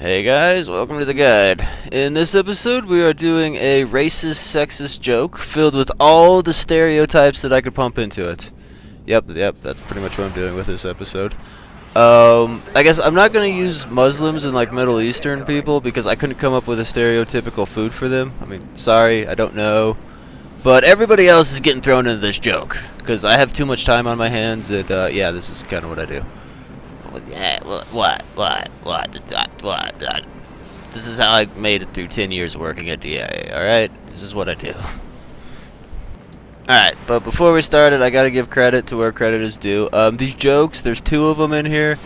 Hey guys, welcome to the guide. In this episode, we are doing a racist, sexist joke filled with all the stereotypes that I could pump into it. Yep, that's pretty much what I'm doing with this episode. I guess I'm not going to use Muslims and like Middle Eastern people because I couldn't come up with a stereotypical food for them. I mean, sorry, I don't know. But everybody else is getting thrown into this joke because I have too much time on my hands and yeah, this is kind of what I do. What? This is how I made it through 10 years working at DIA, alright? This is what I do. Alright, but before we started, I gotta give credit to where credit is due. These jokes, there's two of them in here.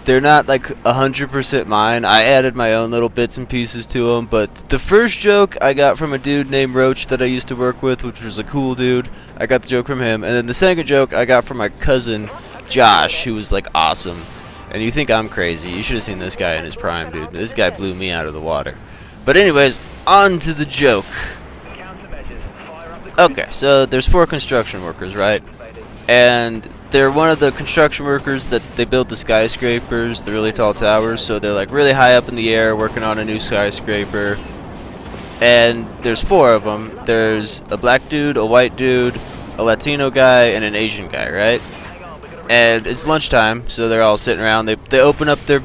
They're not like 100% mine. I added my own little bits and pieces to them, but the first joke I got from a dude named Roach that I used to work with, which was a cool dude. I got the joke from him. And then the second joke I got from my cousin, Josh, who was like awesome. And you think I'm crazy. You should have seen this guy in his prime, dude. This guy blew me out of the water. But anyways, on to the joke. Okay, so there's 4 construction workers, right? And they're one of the construction workers that they build the skyscrapers, the really tall towers. So they're like really high up in the air working on a new skyscraper. And there's 4 of them. There's a black dude, a white dude, a Latino guy, and an Asian guy, right? And it's lunchtime, so they're all sitting around. They open up their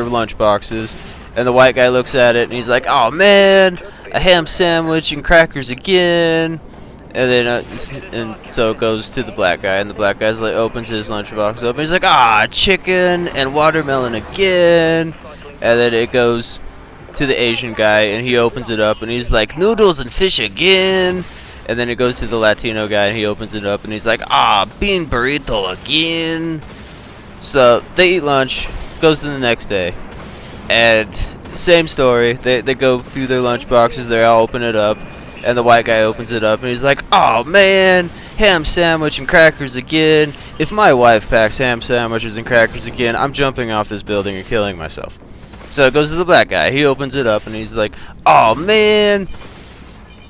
lunch boxes, and the white guy looks at it and he's like, "Oh man, a ham sandwich and crackers again." And then and so it goes to the black guy, and the black guy's like opens his lunchbox up, and he's like, "Ah, chicken and watermelon again." And then it goes to the Asian guy, and he opens it up, and he's like, "Noodles and fish again." And then it goes to the Latino guy, and he opens it up, and he's like, "Ah, bean burrito again." So they eat lunch, goes to the next day, and same story. They go through their lunch boxes, they all open it up, and the white guy opens it up, and he's like, "Oh man, ham sandwich and crackers again. If my wife packs ham sandwiches and crackers again, I'm jumping off this building and killing myself." So it goes to the black guy. He opens it up, and he's like, "Oh man,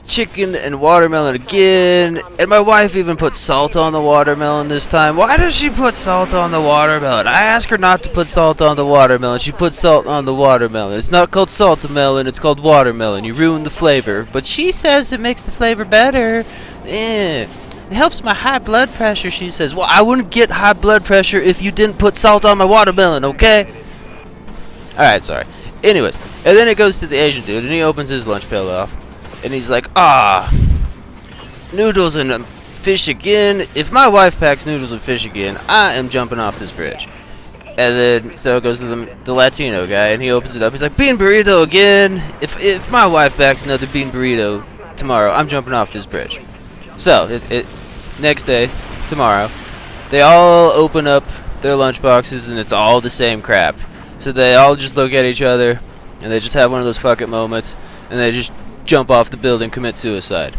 chicken and watermelon again. And my wife even put salt on the watermelon this time. Why does she put salt on the watermelon? I asked her not to put salt on the watermelon. She put salt on the watermelon. It's not called saltamelon, it's called watermelon. You ruined the flavor." "But she says it makes the flavor better. It helps my high blood pressure," she says. "Well, I wouldn't get high blood pressure if you didn't put salt on my watermelon, okay?" Alright, sorry. Anyways, and then it goes to the Asian dude, and he opens his lunch pail off. And he's like, "Ah, noodles and fish again. If my wife packs noodles and fish again, I am jumping off this bridge." And then, so it goes to the Latino guy, and he opens it up. He's like, "Bean burrito again. If my wife packs another bean burrito tomorrow, I'm jumping off this bridge." So, next day, tomorrow, they all open up their lunch boxes, and it's all the same crap. So they all just look at each other, and they just have one of those fuck it moments, and they just jump off the building, commit suicide.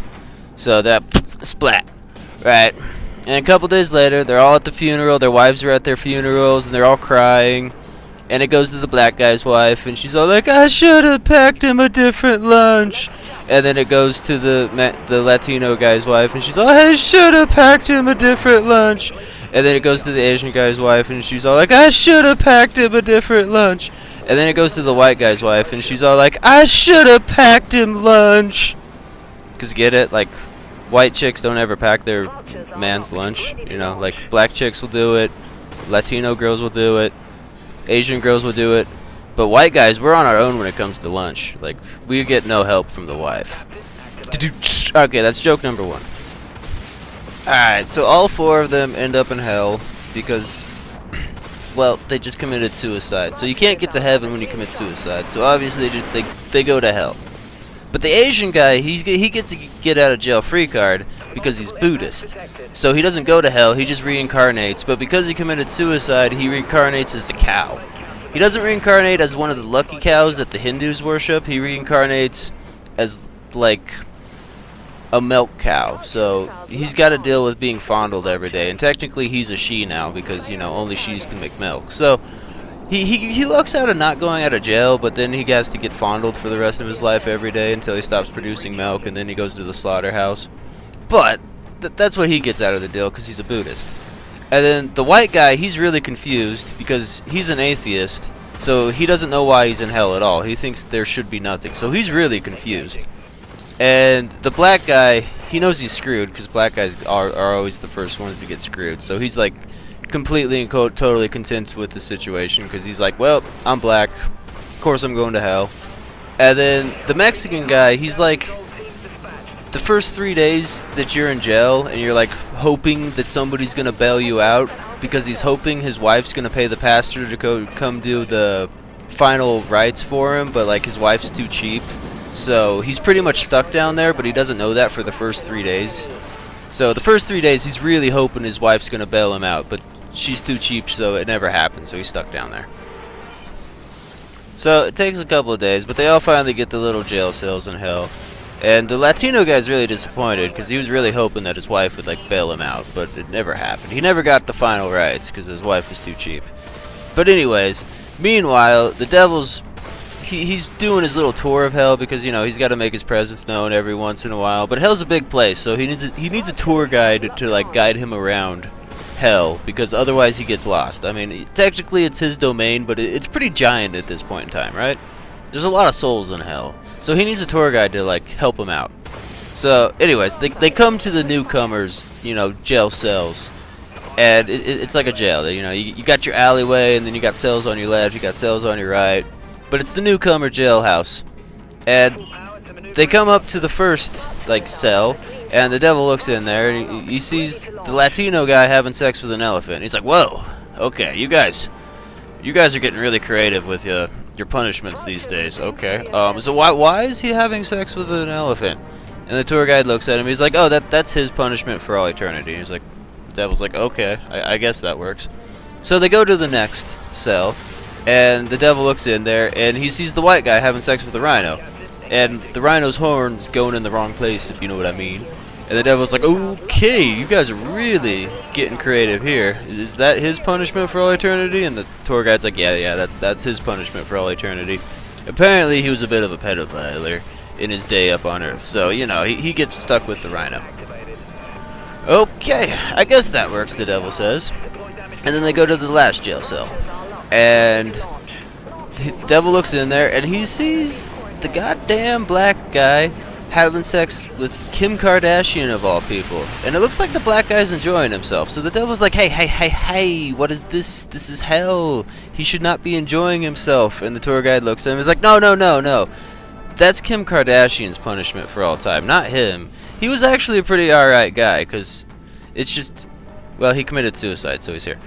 So that splat, right? And a couple days later, they're all at the funeral. Their wives are at their funerals, and they're all crying. And it goes to the black guy's wife, and she's all like, "I should have packed him a different lunch." And then it goes to the Latino guy's wife, and she's all, "I should have packed him a different lunch." And then it goes to the Asian guy's wife, and she's all like, "I should have packed him a different lunch." And then it goes to the white guy's wife, and she's all like, "I should have packed him lunch." Cause get it? Like, white chicks don't ever pack their man's lunch. You know, like black chicks will do it, Latino girls will do it, Asian girls will do it, but white guys, we're on our own when it comes to lunch. Like, we get no help from the wife. Okay, that's joke number 1. Alright, so all 4 of them end up in hell because, well, they just committed suicide. So you can't get to heaven when you commit suicide. So obviously they go to hell. But the Asian guy, he gets a get out of jail free card because he's Buddhist. So he doesn't go to hell, he just reincarnates. But because he committed suicide, he reincarnates as a cow. He doesn't reincarnate as one of the lucky cows that the Hindus worship. He reincarnates as like a milk cow. So he's got to deal with being fondled every day, and technically he's a she now because, you know, only she's can make milk. So he lucks out of not going out of jail, but then he has to get fondled for the rest of his life every day until he stops producing milk, and then he goes to the slaughterhouse. But that's what he gets out of the deal because he's a Buddhist. And then the white guy, he's really confused because he's an atheist. So he doesn't know why he's in hell at all. He thinks there should be nothing. So he's really confused. And the black guy, he knows he's screwed because black guys are always the first ones to get screwed. So he's like completely and totally content with the situation because he's like, well, I'm black. Of course I'm going to hell. And then the Mexican guy, he's like, the first 3 days that you're in jail and you're like hoping that somebody's going to bail you out because he's hoping his wife's going to pay the pastor to come do the final rites for him, but like his wife's too cheap. So he's pretty much stuck down there, but he doesn't know that for the first 3 days. So the first 3 days he's really hoping his wife's going to bail him out, but she's too cheap, so it never happens, so he's stuck down there. So it takes a couple of days, but they all finally get the little jail cells in hell. And the Latino guy's really disappointed because he was really hoping that his wife would like bail him out, but it never happened. He never got the final rights because his wife was too cheap. But anyways, meanwhile, the devil's he's doing his little tour of hell because, you know, he's got to make his presence known every once in a while. But hell's a big place, so he needs a tour guide to like guide him around hell because otherwise he gets lost. I mean, technically it's his domain, but it's pretty giant at this point in time, right? There's a lot of souls in hell, so he needs a tour guide to like help him out. So anyways, they come to the newcomers, you know, jail cells, and it's like a jail. You know, you got your alleyway, and then you got cells on your left, you got cells on your right, but it's the newcomer jailhouse. And they come up to the first like cell, and the devil looks in there, and he sees the Latino guy having sex with an elephant. He's like, whoa, okay, you guys are getting really creative with your punishments these days. Okay. So why is he having sex with an elephant? And the tour guide looks at him. He's like, oh, that's his punishment for all eternity. He's like, the devil's like, okay, I guess that works. So they go to the next cell, and the devil looks in there, and he sees the white guy having sex with the rhino, and the rhino's horn's going in the wrong place, if you know what I mean. And the devil's like, okay, you guys are really getting creative here. Is that his punishment for all eternity? And the tour guide's like, yeah, that's his punishment for all eternity. Apparently, he was a bit of a pedophiler in his day up on Earth. So, you know, he gets stuck with the rhino. Okay, I guess that works, the devil says. And then they go to the last jail cell. And the devil looks in there, and he sees the goddamn black guy having sex with Kim Kardashian of all people. And it looks like the black guy's enjoying himself. So the devil's like, hey, what is this? This is hell. He should not be enjoying himself. And the tour guide looks at him and is like, no. That's Kim Kardashian's punishment for all time, not him. He was actually a pretty alright guy, because it's just, well, he committed suicide, so he's here.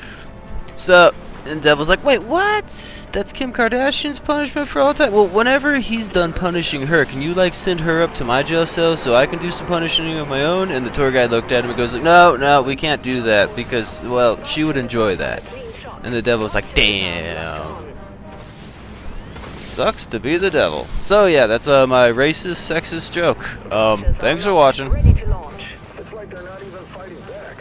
So, and the devil's like, wait, what? That's Kim Kardashian's punishment for all time? Well, whenever he's done punishing her, can you, like, send her up to my jail cell so I can do some punishing of my own? And the tour guide looked at him and goes, like, no, we can't do that because, well, she would enjoy that. And the devil's like, damn. Sucks to be the devil. So, yeah, that's my racist, sexist joke. Thanks for watching. Ready to launch. It's like they're not even fighting back.